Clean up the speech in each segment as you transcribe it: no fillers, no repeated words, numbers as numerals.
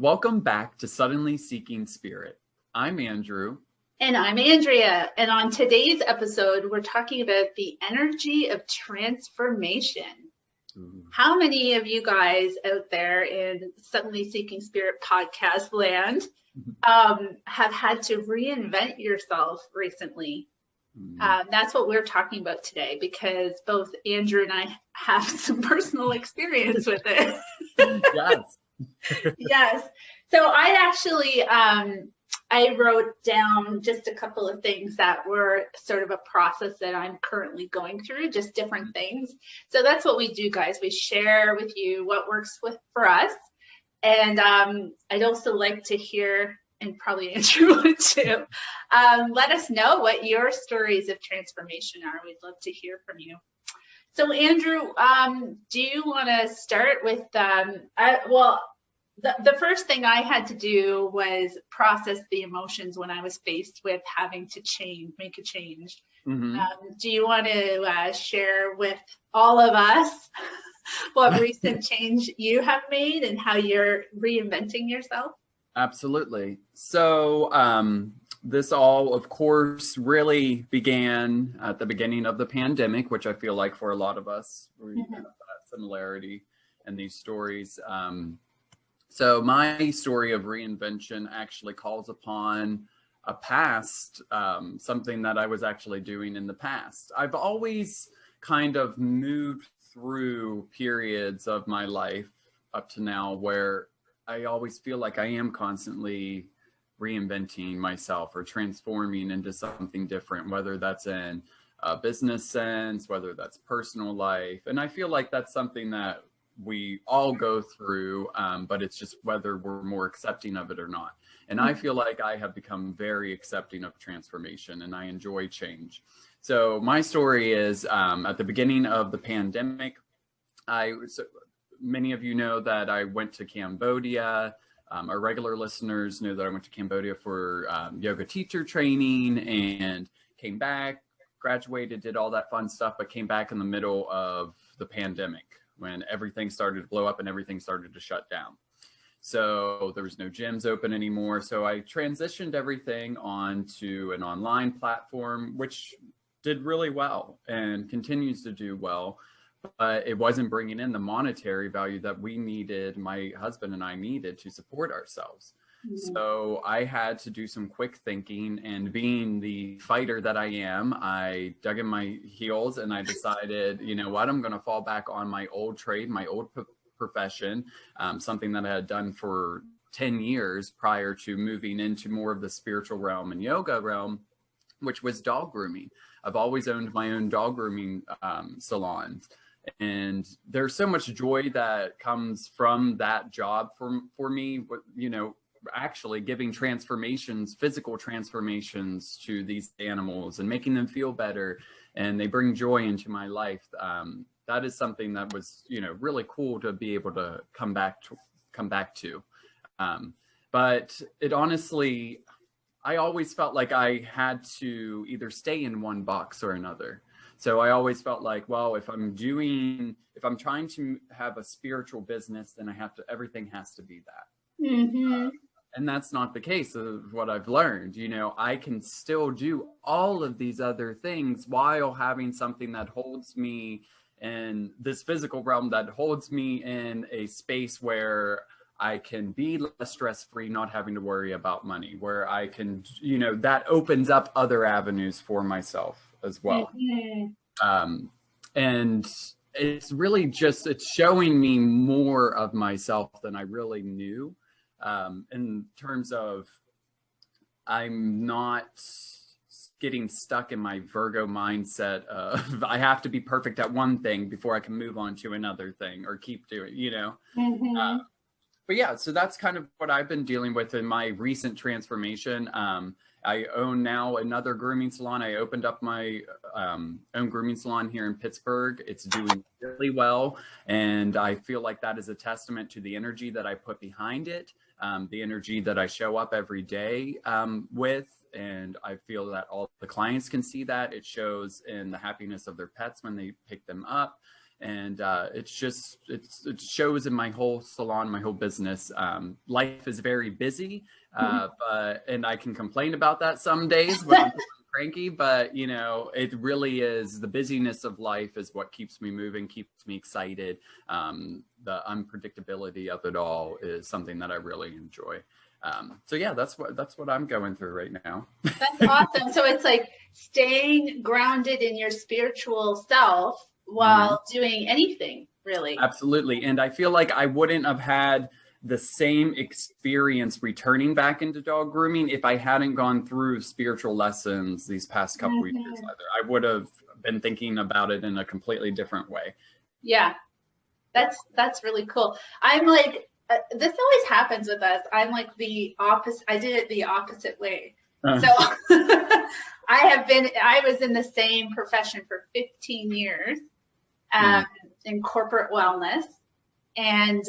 Welcome back to Suddenly Seeking Spirit. I'm Andrew. And I'm Andrea. And on today's episode, we're talking about the energy of transformation. How many of you guys out there in Suddenly Seeking Spirit podcast land have had to reinvent yourself recently? That's what we're talking about today, because both Andrew and I have some personal experience with it. Yes. Yes. So I actually, I wrote down just a couple of things that were sort of a process that I'm currently going through, just different things. So that's what we do, guys. We share with you what works for us. And I'd also like to hear, and probably Andrew would too, let us know what your stories of transformation are. We'd love to hear from you. So Andrew, do you want to start with, the first thing I had to do was process the emotions when I was faced with having to make a change. Mm-hmm. Do you want to share with all of us what recent change you have made and how you're reinventing yourself? Absolutely. So this all, of course, really began at the beginning of the pandemic, which I feel like for a lot of us, we have that similarity in these stories. So my story of reinvention actually calls upon a past, something that I was actually doing in the past. I've always kind of moved through periods of my life up to now where I always feel like I am constantly reinventing myself or transforming into something different, whether that's in a business sense, whether that's personal life. And I feel like that's something that we all go through, but it's just whether we're more accepting of it or not. And I feel like I have become very accepting of transformation and I enjoy change. So my story is at the beginning of the pandemic, many of you know that I went to Cambodia. Our regular listeners know that I went to Cambodia for yoga teacher training and came back, graduated, did all that fun stuff, but came back in the middle of the pandemic when everything started to blow up and everything started to shut down. So there was no gyms open anymore. So I transitioned everything onto an online platform, which did really well and continues to do well. But it wasn't bringing in the monetary value that we needed, my husband and I needed to support ourselves. So I had to do some quick thinking, and being the fighter that I am, I dug in my heels and I decided, you know what, I'm going to fall back on my old trade, my old profession, something that I had done for 10 years prior to moving into more of the spiritual realm and yoga realm, which was dog grooming. I've always owned my own dog grooming salons. And there's so much joy that comes from that job for me, you know, actually giving transformations, physical transformations to these animals and making them feel better. And they bring joy into my life. That is something that was, you know, really cool to be able to come back to. But it honestly, I always felt like I had to either stay in one box or another. So I always felt like, well, if I'm trying to have a spiritual business, then everything has to be that. Mm-hmm. And that's not the case of what I've learned. You know, I can still do all of these other things while having something that holds me in this physical realm, that holds me in a space where I can be less stress-free, not having to worry about money, where I can, you know, that opens up other avenues for myself as well. Mm-hmm. And it's really just, it's showing me more of myself than I really knew. In terms of, I'm not getting stuck in my Virgo mindset of I have to be perfect at one thing before I can move on to another thing or keep doing, you know. Mm-hmm. But yeah, so that's kind of what I've been dealing with in my recent transformation. I own now another grooming salon. I opened up my own grooming salon here in Pittsburgh. It's doing really well. And I feel like that is a testament to the energy that I put behind it, the energy that I show up every day with. And I feel that all the clients can see that. It shows in the happiness of their pets when they pick them up. And it shows in my whole salon, my whole business. Life is very busy, and I can complain about that some days when I'm cranky, but you know, it really is the busyness of life is what keeps me moving, keeps me excited. The unpredictability of it all is something that I really enjoy. So yeah, that's what I'm going through right now. That's awesome. So it's like staying grounded in your spiritual self while doing anything, really. Absolutely. And I feel like I wouldn't have had the same experience returning back into dog grooming if I hadn't gone through spiritual lessons these past couple of years either. I would have been thinking about it in a completely different way. Yeah, that's really cool. I'm like, this always happens with us. I'm like the opposite. I did it the opposite way. So I was in the same profession for 15 years in corporate wellness. And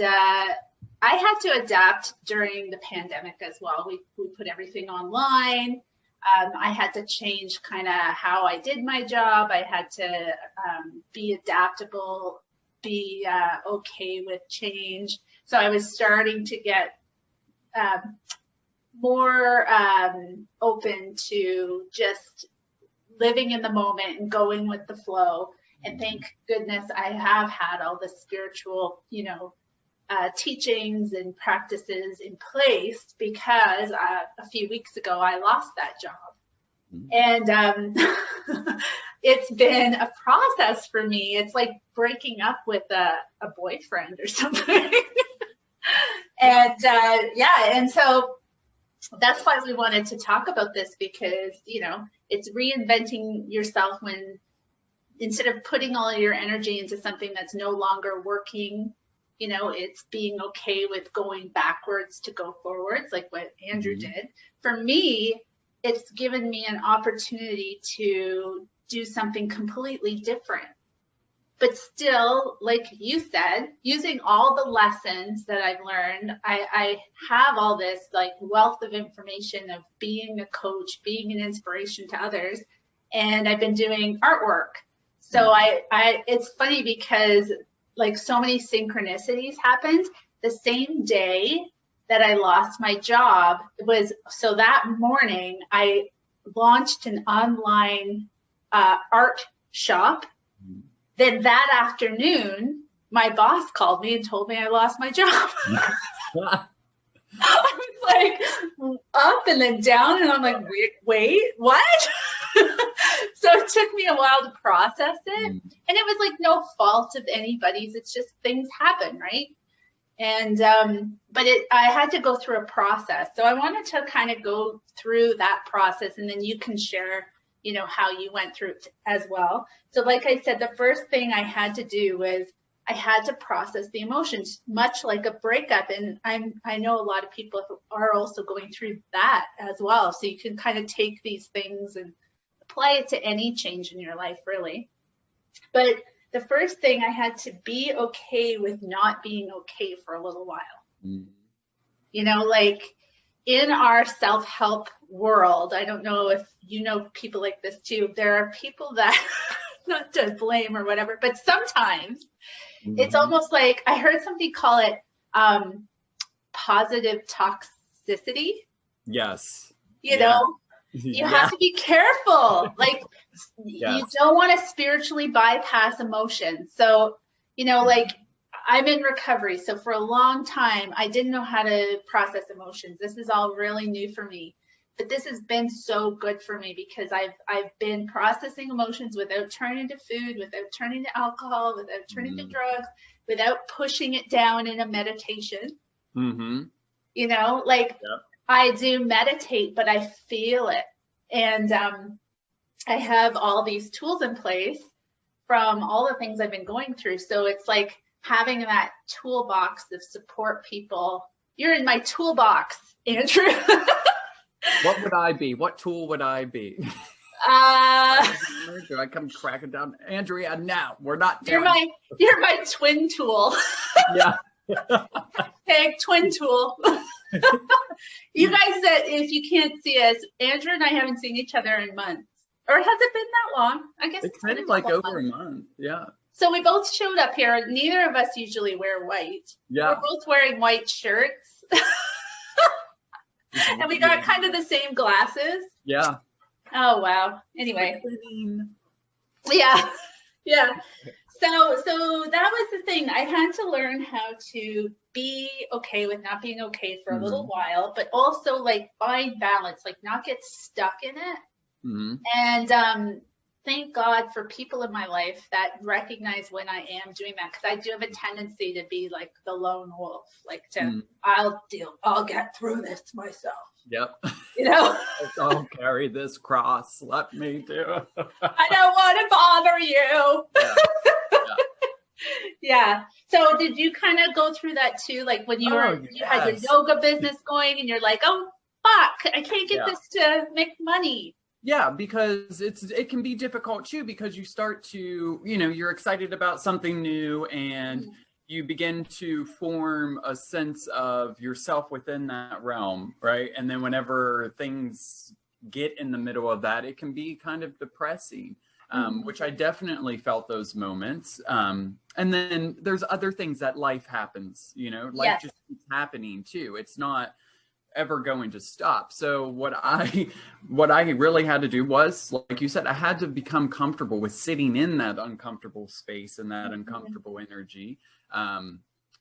I had to adapt during the pandemic as well. We put everything online. I had to change kind of how I did my job. I had to be adaptable, be okay with change. So I was starting to get more open to just living in the moment and going with the flow. And thank goodness I have had all the spiritual, teachings and practices in place, because a few weeks ago I lost that job. And it's been a process for me. It's like breaking up with a boyfriend or something. And and so that's why we wanted to talk about this, because it's reinventing yourself when, instead of putting all your energy into something that's no longer working, it's being okay with going backwards to go forwards, like what Andrew did. For me, it's given me an opportunity to do something completely different, but still, like you said, using all the lessons that I've learned. I have all this like wealth of information of being a coach, being an inspiration to others, and I've been doing artwork. So it's funny because like so many synchronicities happened. The same day that I lost my job so that morning I launched an online art shop. Then that afternoon, my boss called me and told me I lost my job. I was like up and then down, and I'm like, wait, what? So it took me a while to process it. And it was like no fault of anybody's. It's just things happen, right? And but I had to go through a process. So I wanted to kind of go through that process, and then you can share how you went through it as well. So like I said, the first thing I had to do was I had to process the emotions, much like a breakup. And I know a lot of people are also going through that as well. So you can kind of take these things and apply it to any change in your life, really. But the first thing, I had to be okay with not being okay for a little while. Like in our self-help world, I don't know if people like this too. There are people that, not to blame or whatever, but sometimes it's almost like, I heard somebody call it positive toxicity. Yes. You have to be careful. Like you don't want to spiritually bypass emotions. So, like I'm in recovery. So for a long time, I didn't know how to process emotions. This is all really new for me. But this has been so good for me, because I've been processing emotions without turning to food, without turning to alcohol, without turning to drugs, without pushing it down in a meditation. I do meditate, but I feel it. And I have all these tools in place from all the things I've been going through. So it's like having that toolbox of support people. You're in my toolbox, Andrew. What would I be? What tool would I be? Do I come cracking down? Andrea, now we're not. You're my twin tool. Yeah. Hey, twin tool. You guys, if you can't see us, Andrew and I haven't seen each other in months. Or has it been that long? I guess it's been like over a month. Yeah. So we both showed up here. Neither of us usually wear white. Yeah. We're both wearing white shirts. And we got kind of the same glasses. Yeah. Oh, wow. Anyway. Yeah. Yeah. So that was the thing. I had to learn how to be okay with not being okay for a little while, but also like find balance, like not get stuck in it. And thank God for people in my life that recognize when I am doing that, because I do have a tendency to be like the lone wolf, like I'll get through this myself. Yep. You know, I'll carry this cross. Let me do it. I don't want to bother you. Yeah. So did you kind of go through that too? Like when you had your yoga business going and you're like, oh, fuck, I can't get this to make money. Yeah, because it can be difficult too, because you start to, you're excited about something new and you begin to form a sense of yourself within that realm, right? And then whenever things get in the middle of that, it can be kind of depressing, which I definitely felt those moments. And then there's other things that life happens, life just keeps happening too. It's not ever going to stop. So what I really had to do was, like you said, I had to become comfortable with sitting in that uncomfortable space and that uncomfortable energy,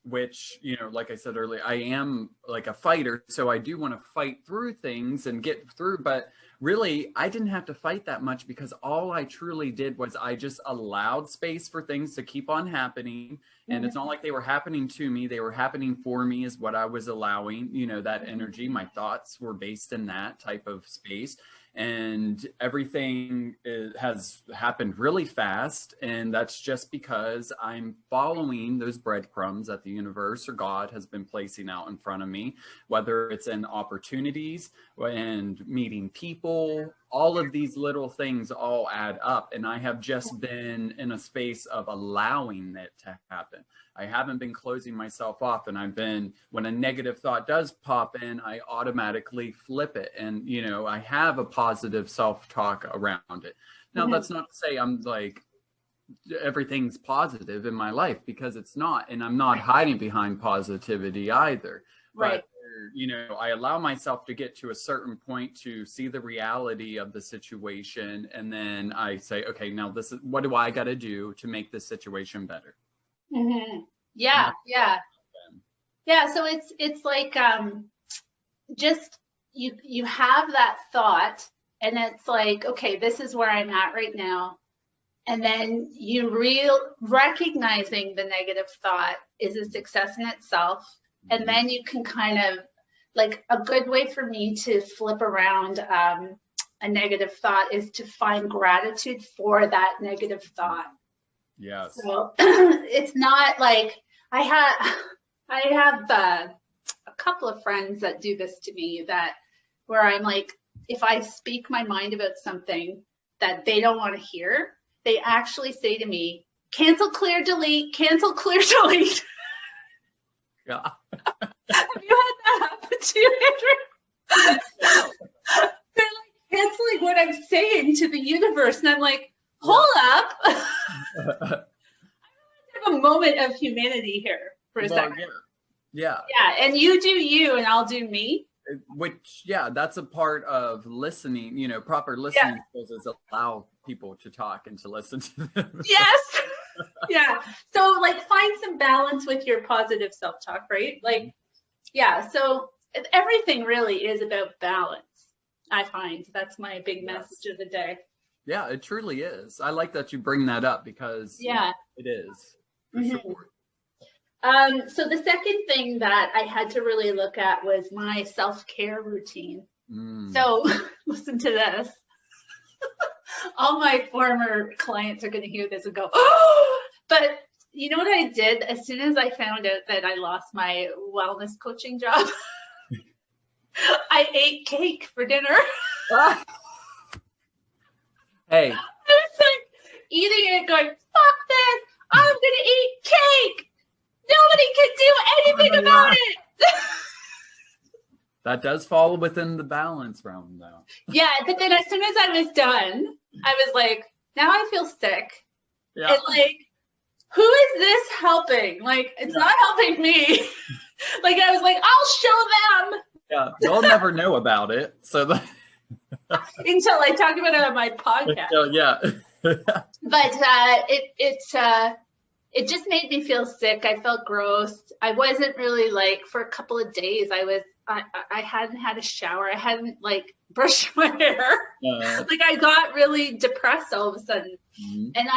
which, like I said earlier, I am like a fighter. So I do want to fight through things and get through, but really I didn't have to fight that much, because all I truly did was I just allowed space for things to keep on happening. And it's not like they were happening to me, they were happening for me, is what I was allowing. That energy, my thoughts were based in that type of space, and everything has happened really fast. And that's just because I'm following those breadcrumbs that the universe or God has been placing out in front of me, whether it's in opportunities and meeting people. All of these little things all add up, and I have just been in a space of allowing it to happen. I haven't been closing myself off, and when a negative thought does pop in, I automatically flip it, and I have a positive self-talk around it. Now, that's not to say I'm like everything's positive in my life, because it's not, and I'm not hiding behind positivity either. Right. But I allow myself to get to a certain point to see the reality of the situation. And then I say, okay, now what do I got to do to make this situation better? Yeah. Yeah. Yeah. So it's like, just, you have that thought, and it's like, okay, this is where I'm at right now. And then recognizing the negative thought is a success in itself. And then you can kind of, like, a good way for me to flip around a negative thought is to find gratitude for that negative thought. Yes. So it's not like I have a couple of friends that do this to me, where I'm like, if I speak my mind about something that they don't want to hear, they actually say to me, cancel, clear, delete, cancel, clear, delete. Yeah. Have you had that happen to you, Andrew? They're like canceling what I'm saying to the universe, and I'm like, hold up. I have a moment of humanity here for a second. Yeah. Yeah, and you do you, and I'll do me. Which, that's a part of listening. Proper listening skills is allow people to talk and to listen to them. Yes. Yeah. So like find some balance with your positive self-talk, right? Like, yeah. So everything really is about balance. I find that's my big message of the day. Yeah, it truly is. I like that you bring that up, because it is for sure. So the second thing that I had to really look at was my self-care routine. So listen to this. All my former clients are going to hear this and go, oh, but you know what I did? As soon as I found out that I lost my wellness coaching job, I ate cake for dinner. Hey. I was like eating it going, fuck this, I'm going to eat cake. Nobody can do anything about it. That does fall within the balance realm, though. Yeah, but then as soon as I was done, I was like, now I feel sick. Yeah. And like, who is this helping? Like, it's not helping me. Like, I was like, I'll show them. Yeah, they'll never know about it. So until I talk about it on my podcast. Yeah. But it just made me feel sick. I felt gross. I wasn't really like, for a couple of days, I hadn't had a shower. I hadn't like brushed my hair. Like I got really depressed all of a sudden. Mm-hmm. And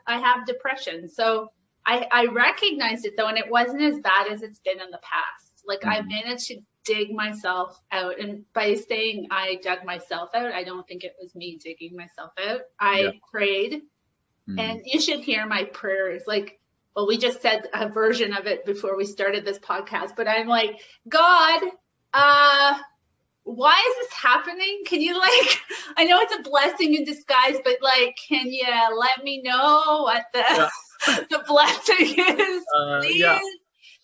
I have depression. So I recognized it though, and it wasn't as bad as it's been in the past. Like I managed to dig myself out. And by saying I dug myself out, I don't think it was me digging myself out. I prayed. And you should hear my prayers. Like, well, we just said a version of it before we started this podcast, but I'm like, God, why is this happening? Can you like, I know it's a blessing in disguise, but like, can you let me know what the blessing is, please? Yeah.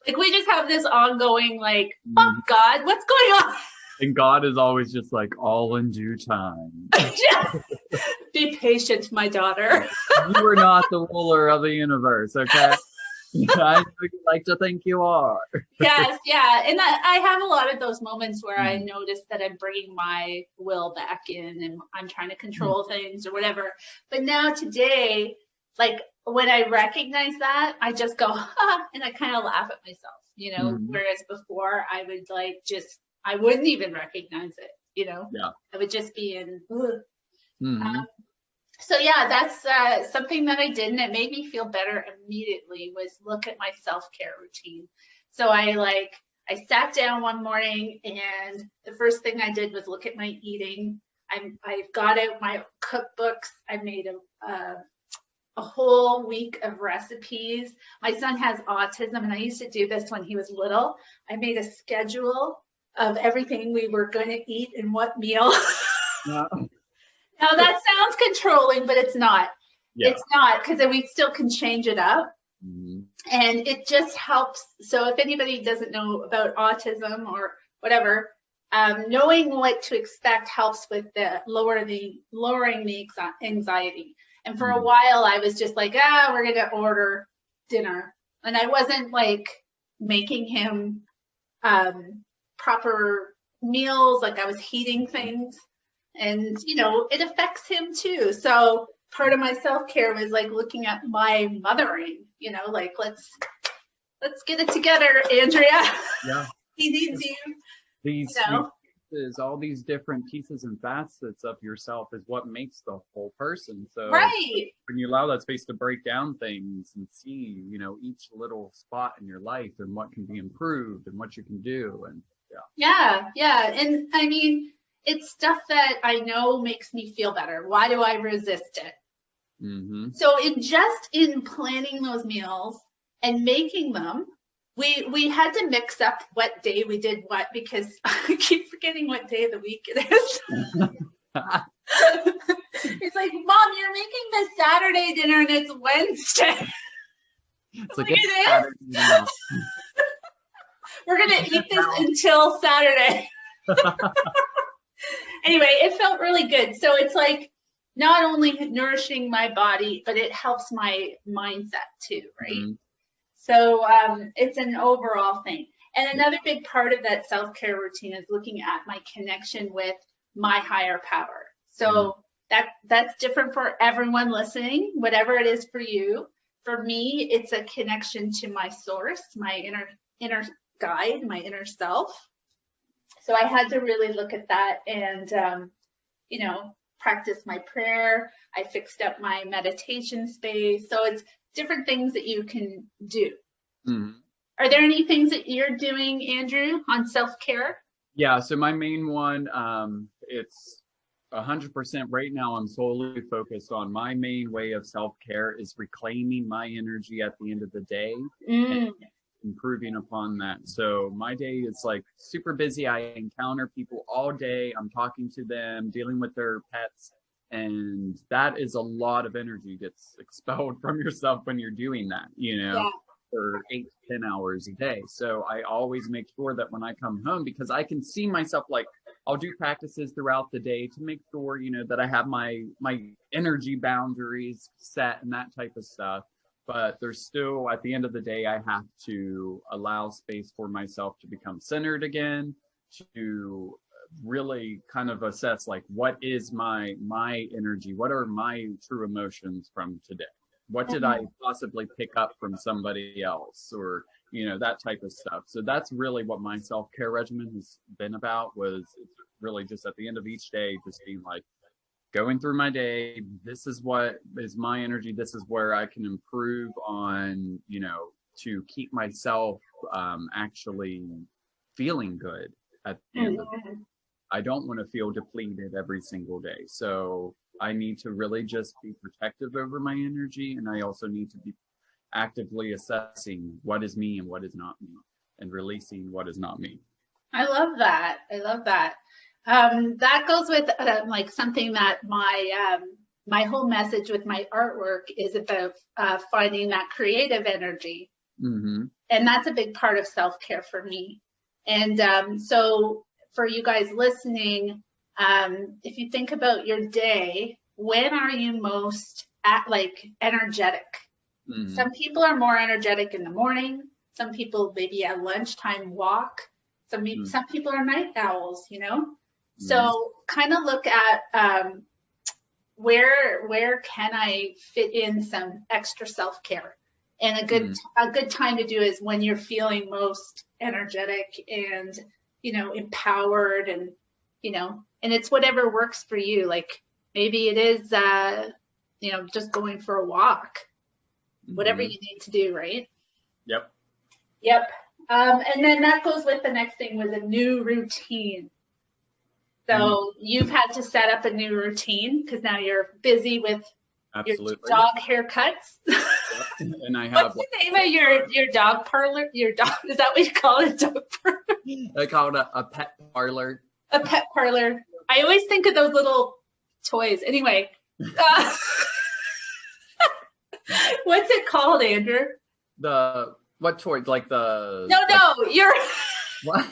Like we just have this ongoing, like, oh God, what's going on? And God is always just like, all in due time. Be patient, my daughter. You are not the ruler of the universe, okay? I like to think you are. Yes, yeah. And I have a lot of those moments where I notice that I'm bringing my will back in and I'm trying to control things or whatever. But now today, like when I recognize that, I just go, and I kind of laugh at myself, you know, whereas before I would like I wouldn't even recognize it, you know? Yeah. I would just be in, so yeah, that's something that I did, and it made me feel better immediately, was look at my self-care routine. So I sat down one morning, and the first thing I did was look at my eating. I got out my cookbooks. I made a whole week of recipes. My son has autism, and I used to do this when he was little. I made a schedule of everything we were going to eat and what meal. Yeah. Now that sounds controlling, but it's not. Yeah. It's not, because then we still can change it up. And it just helps. So if anybody doesn't know about autism or whatever, knowing what to expect helps with lowering the anxiety. And for a while I was just like, we're going to order dinner. And I wasn't like making him proper meals, like I was heating things, and you know, it affects him too. So part of my self-care was like looking at my mothering, you know, like let's get it together, Andrea. Yeah. He needs you. These pieces, all these different pieces and facets of yourself is what makes the whole person. So when you allow that space to break down things and see, you know, each little spot in your life and what can be improved and what you can do, and yeah. And I mean, it's stuff that I know makes me feel better. Why do I resist it? So in planning those meals and making them, we had to mix up what day we did what, because I keep forgetting what day of the week it is. It's like, Mom, you're making this Saturday dinner and it's Wednesday. It's like it is. We're going to eat this until Saturday. Anyway, it felt really good. So it's like not only nourishing my body, but it helps my mindset too, right? So it's an overall thing. And another big part of that self-care routine is looking at my connection with my higher power. So that's different for everyone listening, whatever it is for you. For me, it's a connection to my source, my inner guide, my inner self. So I had to really look at that and, you know, practice my prayer. I fixed up my meditation space. So it's different things that you can do. Are there any things that you're doing, Andrew, on self-care? Yeah. So my main one, it's 100% right now. I'm solely focused on my main way of self-care is reclaiming my energy at the end of the day. And improving upon that. So my day is like super busy. I encounter people all day. I'm talking to them, dealing with their pets, and that is a lot of energy gets expelled from yourself when you're doing that, you know, for 8 to 10 hours a day. So I always make sure that when I come home, because I can see myself, like I'll do practices throughout the day to make sure, you know, that I have my energy boundaries set and that type of stuff. but there's still, at the end of the day, I have to allow space for myself to become centered again, to really kind of assess like, what is my energy? What are my true emotions from today? What did I possibly pick up from somebody else, or, you know, that type of stuff. So that's really what my self-care regimen has been about, was really just at the end of each day, just being like, going through my day, this is what is my energy, this is where I can improve on, you know, to keep myself actually feeling good at the end of it. I don't want to feel depleted every single day. So I need to really just be protective over my energy. And I also need to be actively assessing what is me and what is not me, and releasing what is not me. I love that. I love that. That goes with like something that my whole message with my artwork is about finding that creative energy. And that's a big part of self-care for me. And so for you guys listening, if you think about your day, when are you most energetic? Some people are more energetic in the morning. Some people maybe at lunchtime walk. Some people are night owls, you know? So kind of look at where can I fit in some extra self-care? And a good time to do is when you're feeling most energetic and, you know, empowered, and, you know, and it's whatever works for you. Like maybe it is, you know, just going for a walk, whatever you need to do, right? Yep. And then that goes with the next thing, was a new routine. So you've had to set up a new routine because now you're busy with your dog haircuts. And I have. What's the name of your dog parlor? Your dog, is that what you call it? A dog parlor? I call it a pet parlor. A pet parlor. I always think of those little toys. Anyway, what's it called, Andrew? What toy? Like the. No, you're. What?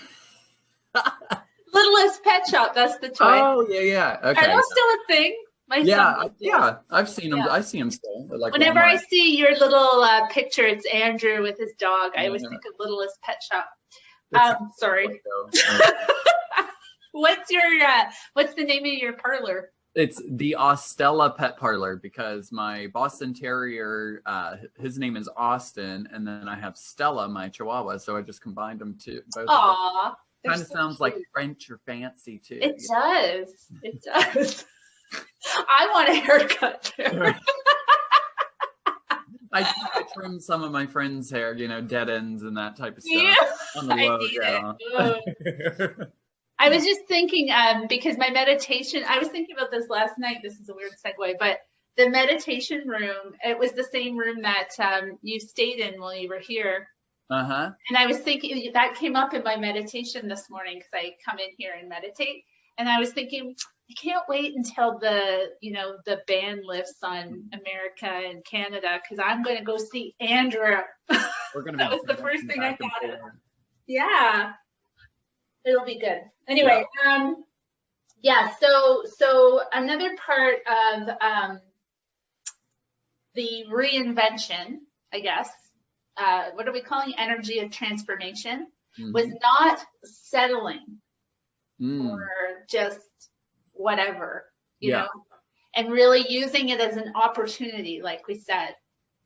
Littlest Pet Shop. That's the toy. Oh yeah. Okay. Are those still a thing? Yeah. I've seen them. I see them still. Like whenever I see your little picture, it's Andrew with his dog. I always think of Littlest Pet Shop. Sorry. What's the name of your parlor? It's the Ostella Pet Parlor, because my Boston Terrier, his name is Austin, and then I have Stella, my Chihuahua, so I just combined them two. Aww. Kind of sounds like French or fancy too. It does. It does. I want a haircut too. I trim some of my friends' hair, you know, dead ends and that type of stuff. Yeah, on the low, it. I was just thinking, because my meditation, I was thinking about this last night. This is a weird segue, but the meditation room, it was the same room that you stayed in while you were here. And I was thinking, that came up in my meditation this morning, because I come in here and meditate. And I was thinking, I can't wait until the ban lifts on America and Canada, because I'm going to go see Andrew. That was the first thing I thought of. Yeah, it'll be good. Anyway, so another part of the reinvention, I guess, what are we calling energy of transformation, was not settling or just whatever, you know, and really using it as an opportunity, like we said,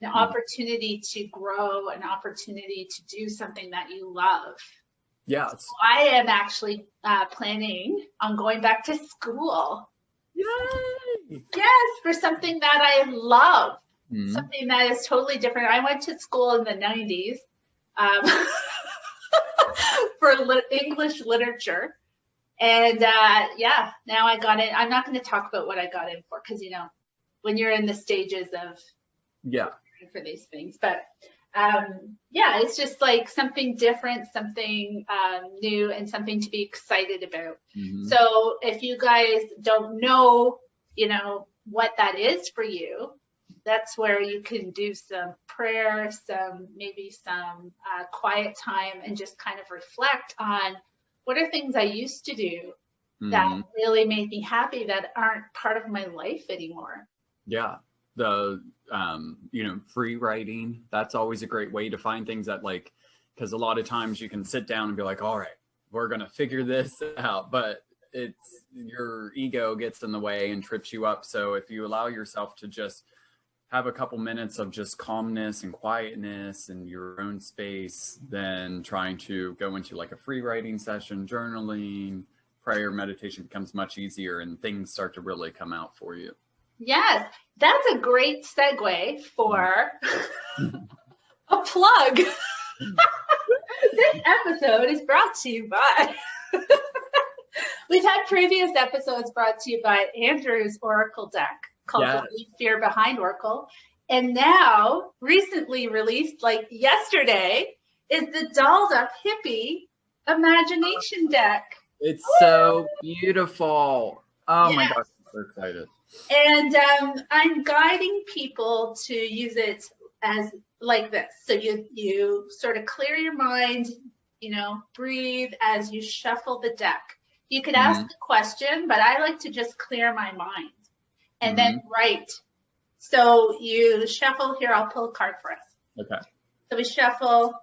an opportunity to grow, an opportunity to do something that you love. Yes. So I am actually planning on going back to school. Yay! Yes, for something that I love. Something that is totally different. I went to school in the 90s for English literature. And now I got in. I'm not going to talk about what I got in for, because, you know, when you're in the stages of for these things. But it's just like something different, something new, and something to be excited about. So if you guys don't know, you know, what that is for you, that's where you can do some prayer, maybe some quiet time, and just kind of reflect on what are things I used to do that really made me happy that aren't part of my life anymore. Yeah. the free writing. That's always a great way to find things that, like, because a lot of times you can sit down and be like, all right, we're gonna figure this out, but it's your ego gets in the way and trips you up. So if you allow yourself to just have a couple minutes of just calmness and quietness in your own space, then trying to go into like a free writing session, journaling, prayer, meditation becomes much easier, and things start to really come out for you. Yes, that's a great segue for a plug. This episode is brought to you by we've had previous episodes brought to you by Andrew's Oracle deck called The Deep Fear Behind Oracle. And now, recently released, like yesterday, is the Dolled Up Hippie Imagination deck. It's so beautiful. Oh my gosh, I'm so excited. And I'm guiding people to use it as like this. So you sort of clear your mind, breathe as you shuffle the deck. You could ask a question, but I like to just clear my mind and then write. So you shuffle. Here, I'll pull a card for us. Okay. So we shuffle,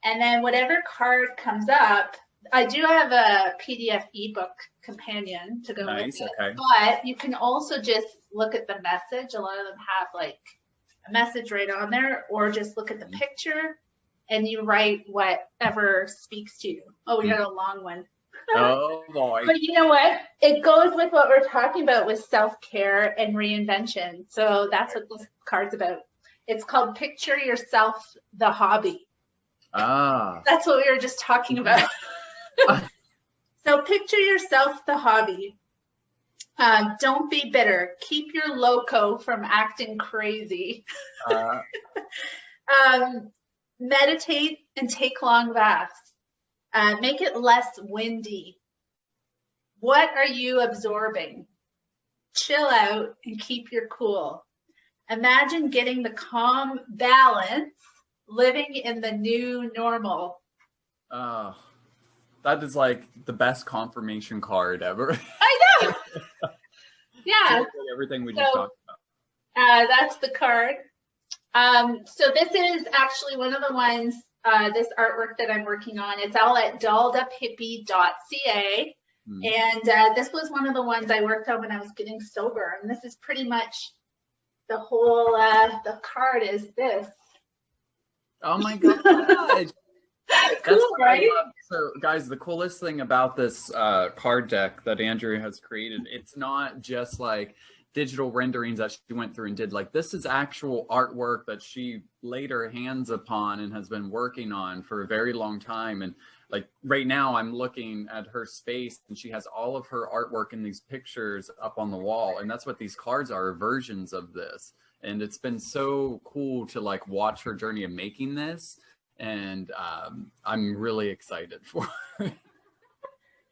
and then whatever card comes up, I do have a PDF ebook companion to go with it. Okay. But you can also just look at the message. A lot of them have like a message right on there, or just look at the picture and you write whatever speaks to you. Oh, we got a long one. Oh boy. But you know what? It goes with what we're talking about with self-care and reinvention. So that's what this card's about. It's called Picture Yourself the Hobby. Ah. That's what we were just talking about. So picture yourself the hobby. Don't be bitter. Keep your loco from acting crazy. Meditate and take long baths. Make it less windy. What are you absorbing? Chill out and keep your cool. Imagine getting the calm balance, living in the new normal. That is like the best confirmation card ever. I know. Yeah. Like everything we just talked about. That's the card. So this is actually one of the ones, this artwork that I'm working on. It's all at dolleduphippie.ca. And this was one of the ones I worked on when I was getting sober. And this is pretty much the whole, the card is this. Oh my God. Cool, right? So guys, the coolest thing about this card deck that Andrew has created, it's not just like digital renderings that she went through and did. Like, this is actual artwork that she laid her hands upon and has been working on for a very long time. And like right now I'm looking at her space and she has all of her artwork in these pictures up on the wall. And that's what these cards are, versions of this. And it's been so cool to like watch her journey of making this. And I'm really excited for it.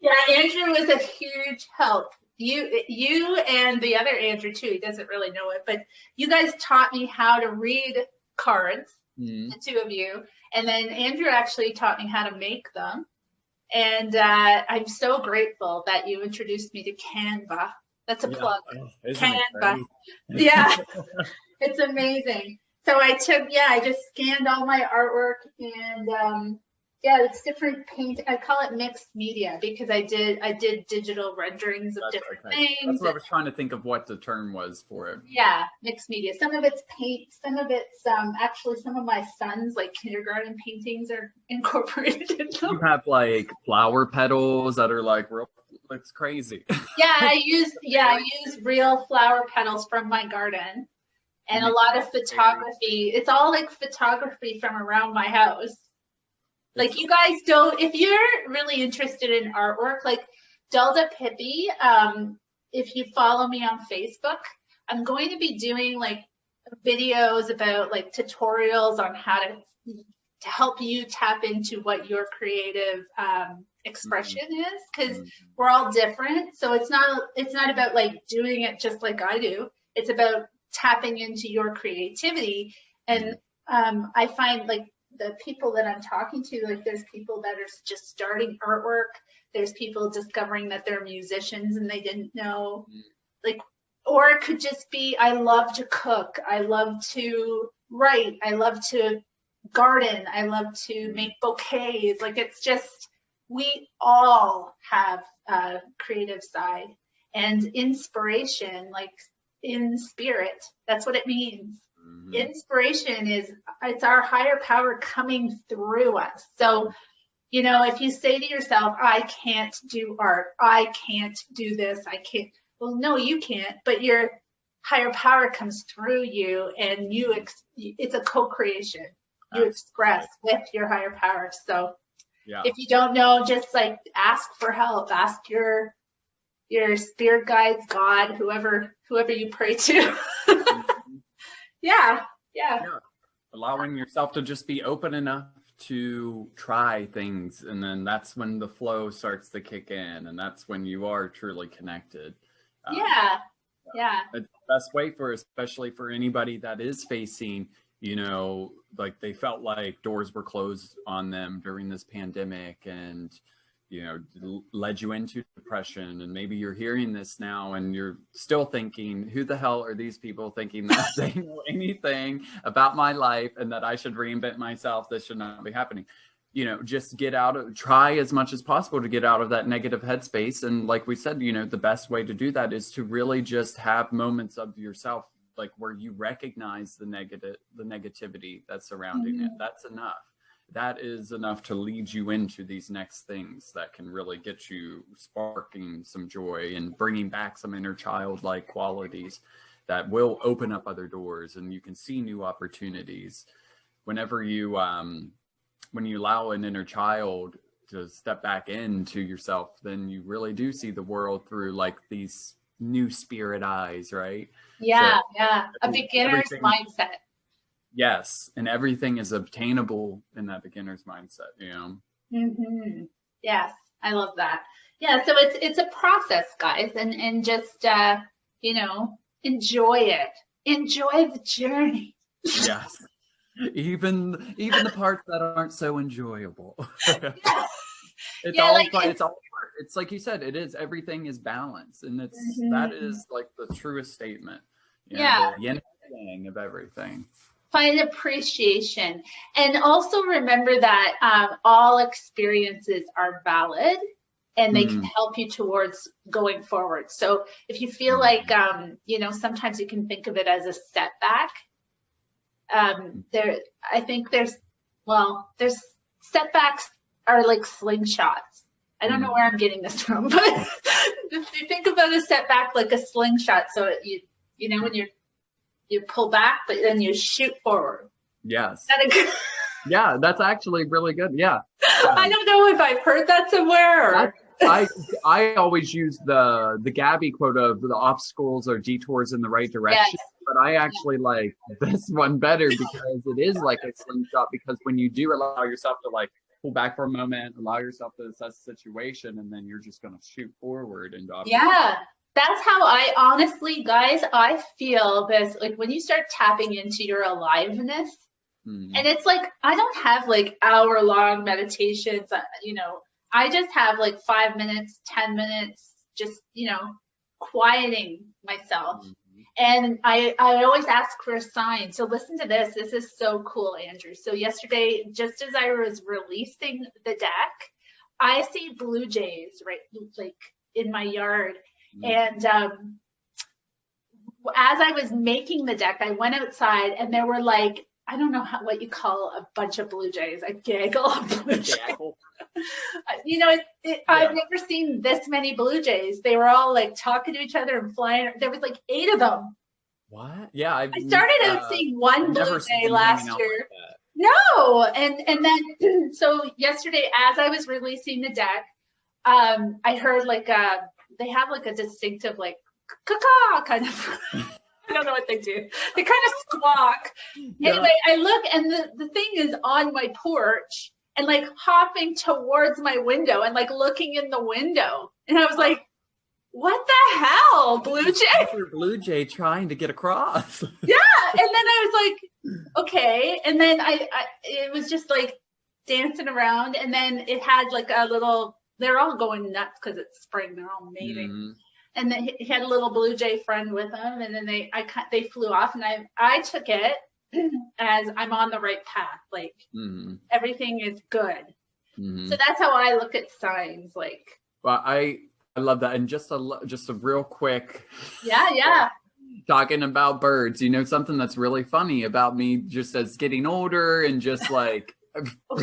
Yeah, Andrew was a huge help. You and the other Andrew too, he doesn't really know it, but you guys taught me how to read cards, the two of you. And then Andrew actually taught me how to make them. And I'm so grateful that you introduced me to Canva. That's a plug. Canva. Yeah, it's amazing. So I just scanned all my artwork and it's different paint. I call it mixed media because I did digital renderings of different things. That's what I was trying to think of what the term was for it. Yeah, mixed media. Some of it's paint, some of it's actually some of my son's like kindergarten paintings are incorporated in them. You have like flower petals that are like real, it's crazy. Yeah, I use real flower petals from my garden. And a lot of photography. It's all like photography from around my house. Like you guys don't, if you're really interested in artwork, like Dolled Up Hippie, if you follow me on Facebook, I'm going to be doing like videos about like tutorials on how to help you tap into what your creative expression is, because we're all different. So it's not about like doing it just like I do. It's about tapping into your creativity. And I find like the people that I'm talking to, like there's people that are just starting artwork. There's people discovering that they're musicians and they didn't know. Like or it could just be, I love to cook, I love to write, I love to garden, I love to make bouquets. Like, it's just, we all have a creative side, and inspiration, like in spirit, that's what it means. Inspiration is, it's our higher power coming through us. So, you know, if you say to yourself, I can't do art, I can't do this, I can't, well, no, you can't, but your higher power comes through you, and it's a co-creation. You express with your higher power. So if you don't know, just like ask for help, ask your spirit guides, God, whoever you pray to. Yeah. Allowing yourself to just be open enough to try things, and then that's when the flow starts to kick in, and that's when you are truly connected. Yeah. It's the best way especially for anybody that is facing, you know, like they felt like doors were closed on them during this pandemic, and, you know, led you into depression. And maybe you're hearing this now and you're still thinking, who the hell are these people thinking that they know anything about my life and that I should reinvent myself? This should not be happening. You know, just try as much as possible to get out of that negative headspace. And like we said, you know, the best way to do that is to really just have moments of yourself, like where you recognize the negativity that's surrounding it. That's enough. That is enough to lead you into these next things that can really get you sparking some joy and bringing back some inner childlike qualities that will open up other doors, and you can see new opportunities. Whenever you when you allow an inner child to step back into yourself, then you really do see the world through like these new spirit eyes, right? Yeah. A beginner's mindset. Yes, and everything is obtainable in that beginner's mindset, you know? Yes, I love that. Yeah, so it's a process, guys, and just, you know, enjoy it. Enjoy the journey. Yes, even the parts that aren't so enjoyable. It's like you said, everything is balance, and that is like the truest statement. You know, the yin and yang of everything. Find appreciation, and also remember that all experiences are valid, and they can help you towards going forward. So if you feel like, you know, sometimes you can think of it as a setback. I think there's setbacks are like slingshots. I don't know where I'm getting this from, but if you think about a setback like a slingshot, so you know, when you pull back, but then you shoot forward. Yes. Yeah, that's actually really good. Yeah. I don't know if I've heard that somewhere. Or... I always use the Gabby quote of the obstacles or detours in the right direction. Yes. But I actually like this one better because it is like a slingshot, because when you do allow yourself to like pull back for a moment, allow yourself to assess the situation, and then you're just going to shoot forward and yeah. That's how honestly, guys, I feel this, like when you start tapping into your aliveness, and it's like, I don't have like hour-long meditations, you know, I just have like 5 minutes, 10 minutes, just, you know, quieting myself. And I always ask for a sign. So listen to this. This is so cool, Andrew. So yesterday, just as I was releasing the deck, I see blue jays, right, like in my yard. And as I was making the deck, I went outside and there were like, I don't know what you call a bunch of blue jays, a gaggle of blue jays. You know, I've never seen this many blue jays. They were all like talking to each other and flying. There was like 8 of them. What? Yeah. I started out seeing one blue jay last year. No. And then, so yesterday, as I was releasing the deck, I heard like they have like a distinctive like caw kind of, I don't know what they do. They kind of squawk. Yeah. Anyway, I look and the thing is on my porch and like hopping towards my window and like looking in the window. And I was like, what the hell, blue jay? Blue jay trying to get across. Yeah. And then I was like, okay. And then it was just like dancing around. And then it had like a little, they're all going nuts because it's spring. They're all mating. and then he had a little blue jay friend with him, and then they flew off, and I took it as I'm on the right path, like everything is good. So that's how I look at signs. Like, well, I love that. And just a real quick, yeah, talking about birds, you know, something that's really funny about me just as getting older and just like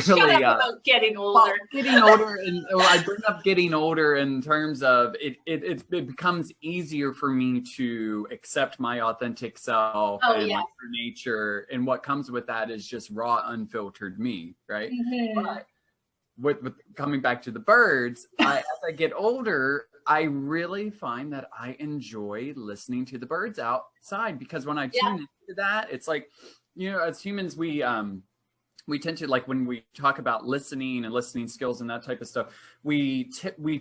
really about getting older. And I bring up getting older in terms of it becomes easier for me to accept my authentic self and my true nature, and what comes with that is just raw, unfiltered me, right? But with coming back to the birds, as I get older, I really find that I enjoy listening to the birds outside, because when I tune into that, it's like, you know, as humans, we tend to, like, when we talk about listening and listening skills and that type of stuff, we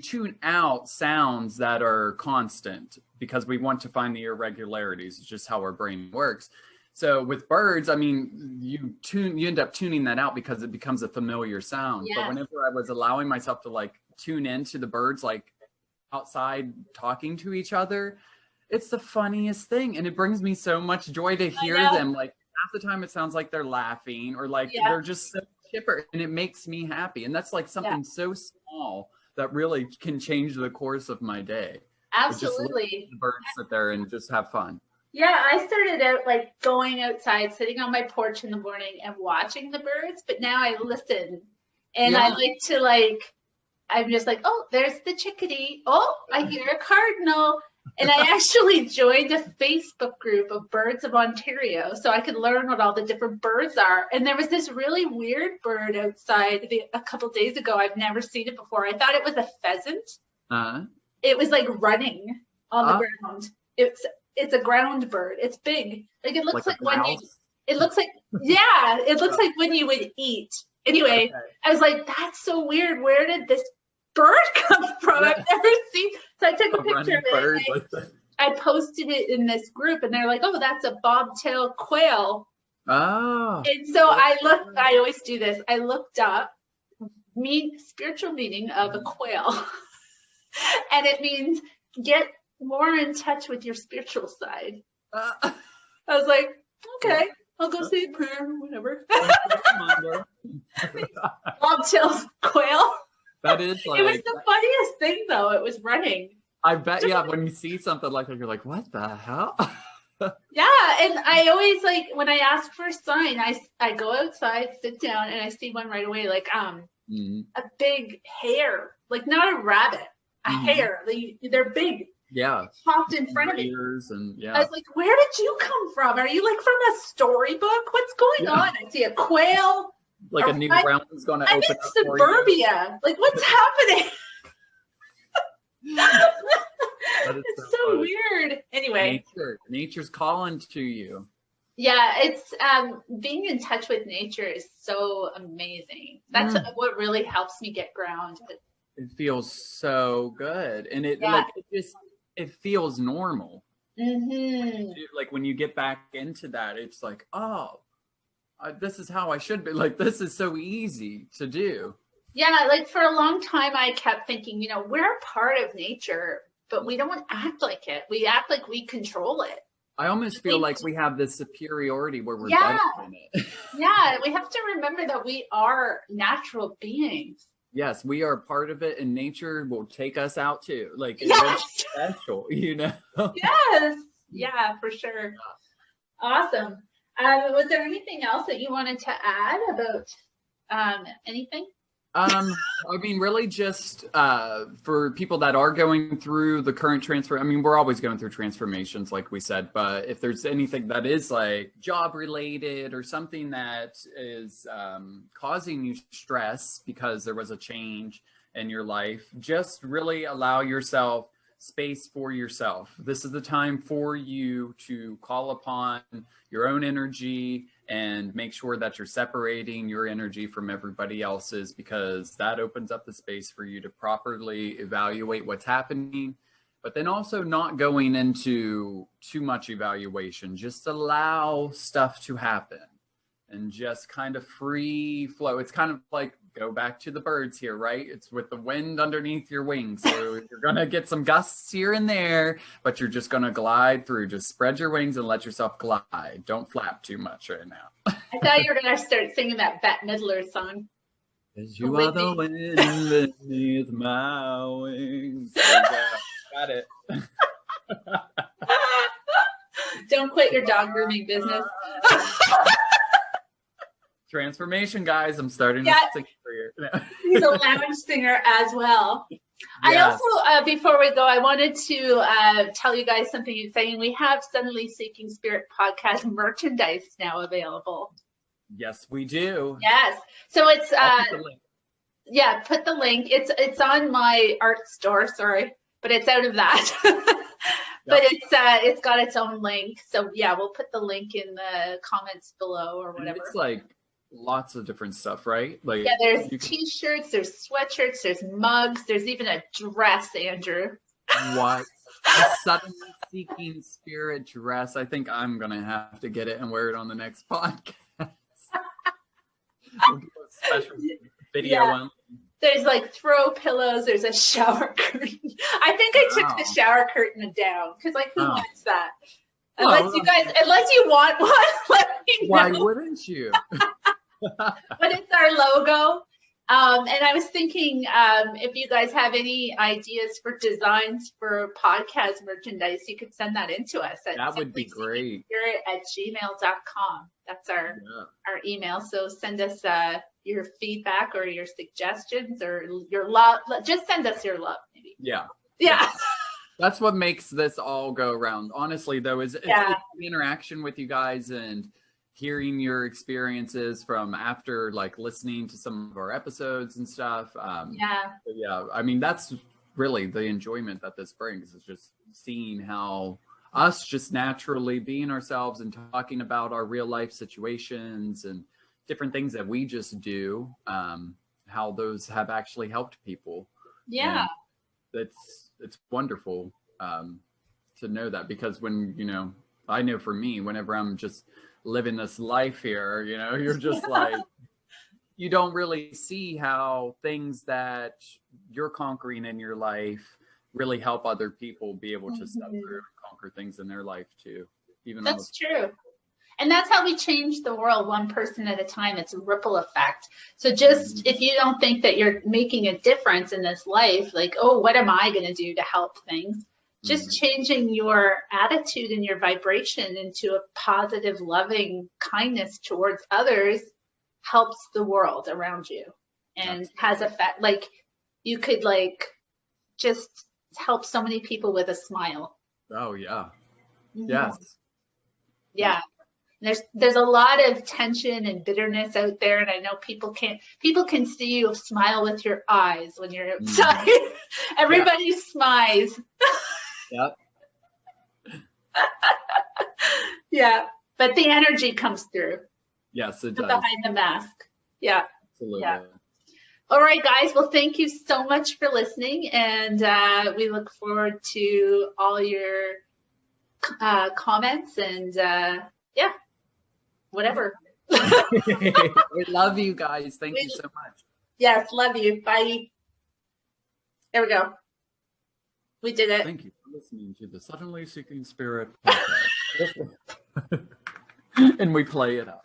tune out sounds that are constant because we want to find the irregularities. It's just how our brain works. So with birds, I mean, you end up tuning that out because it becomes a familiar sound. But whenever I was allowing myself to like tune into the birds, like outside talking to each other, it's the funniest thing. And it brings me so much joy to hear them. Like, half the time it sounds like they're laughing, or like they're just so chipper, and it makes me happy. And that's like something so small that really can change the course of my day. Absolutely. The birds sit there and just have fun. Yeah, I started out like going outside, sitting on my porch in the morning and watching the birds, but now I listen, and I like to I'm just like, oh, there's the chickadee. Oh, I hear a cardinal. And I actually joined a Facebook group of birds of Ontario so I could learn what all the different birds are. And there was this really weird bird outside a couple days ago. I've never seen it before. I thought it was a pheasant. It was like running on the ground. It's a ground bird. It's big. Like, it looks like when it looks like when you would eat. Anyway, I was like, that's so weird. Where did this bird come from? I've never seen. So I took a picture of it. I posted it in this group, and they're like, oh, that's a bobtail quail. Oh. And so I always do this. I looked up spiritual meaning of a quail. And it means get more in touch with your spiritual side. I was like, okay, I'll go say a prayer, whatever. Bobtail quail. That is like, it was the funniest thing, though. It was running. I bet, when you see something like that, you're like, what the hell? Yeah, and I always, like, when I ask for a sign, I go outside, sit down, and I see one right away, like a big hare, like not a rabbit, a hare. They're big. Yeah. Popped in front of me. And I was like, where did you come from? Are you like from a storybook? What's going on? I see a quail. Like a new realm is going to open up. I'm in suburbia. Like, what's happening? It's so weird. Anyway, nature's calling to you. Yeah, it's being in touch with nature is so amazing. That's what really helps me get grounded. It feels so good, and it feels normal. Like when you get back into that, it's like, oh, this is how I should be. Like, this is so easy to do. Yeah, like for a long time, I kept thinking, we're a part of nature, but we don't act like it. We act like we control it. I almost feel like we have this superiority where we're better than it. Yeah, we have to remember that we are natural beings. Yes, we are part of it, and nature will take us out too. Like, it's special, Yes, yeah, for sure. Awesome. Was there anything else that you wanted to add about anything? I mean, really just for people that are going through the current transfer, I mean, we're always going through transformations, like we said, but if there's anything that is like job related or something that is causing you stress because there was a change in your life, just really allow yourself space for yourself. This is the time for you to call upon your own energy and make sure that you're separating your energy from everybody else's, because that opens up the space for you to properly evaluate what's happening, but then also not going into too much evaluation. Just allow stuff to happen and just kind of free flow. It's kind of like go back to the birds here, right? It's with the wind underneath your wings. So you're going to get some gusts here and there, but you're just going to glide through. Just spread your wings and let yourself glide. Don't flap too much right now. I thought you were going to start singing that Bette Midler song. As you are the wind beneath my wings. Got it. Don't quit your dog grooming business. Transformation, guys. I'm starting to sing for you. He's a lounge singer as well. Yes. I also, before we go, I wanted to tell you guys something exciting. We have Suddenly Seeking Spirit podcast merchandise now available. Yes, we do. Yes. So it's put the link. It's on my art store, sorry, but it's out of that. But it's got its own link. So yeah, we'll put the link in the comments below or whatever. And it's like lots of different stuff, right? Like there's t-shirts, there's sweatshirts, there's mugs, there's even a dress, Andrew. What? A Suddenly Seeking Spirit dress. I think I'm gonna have to get it and wear it on the next podcast. We'll do a special video one. There's like throw pillows. There's a shower curtain. I think I took the shower curtain down because like who wants that? Unless you want one, let me know. Why wouldn't you? But it's our logo. And I was thinking if you guys have any ideas for designs for podcast merchandise, you could send that in to us. That would be great. At gmail.com. That's our email. So send us your feedback or your suggestions or your love. Just send us your love, maybe. Yeah. That's what makes this all go around. Honestly, though, it's the interaction with you guys and hearing your experiences from after like listening to some of our episodes and stuff. I mean, that's really the enjoyment that this brings, is just seeing how us just naturally being ourselves and talking about our real life situations and different things that we just do, how those have actually helped people. And it's wonderful to know that, because when, I know for me, whenever I'm just living this life here, you're just like, you don't really see how things that you're conquering in your life really help other people be able to step through and conquer things in their life too. That's true. And that's how we change the world, one person at a time. It's a ripple effect. So just if you don't think that you're making a difference in this life, like, oh, what am I going to do to help things? Just changing your attitude and your vibration into a positive, loving kindness towards others helps the world around you and has effect. Like you could just help so many people with a smile. Oh yeah. Yes. Yeah. There's a lot of tension and bitterness out there, and I know people can see you smile with your eyes when you're outside. Everybody smiles. Yep. Yeah, but the energy comes through. Yes, it does. Behind the mask. Yeah. Absolutely. Yeah. All right, guys. Well, thank you so much for listening, and we look forward to all your comments and whatever. We love you guys. Thank you so much. Yes, love you. Bye. There we go. We did it. Thank you for listening to the Suddenly Seeking Spirit podcast. And we play it up.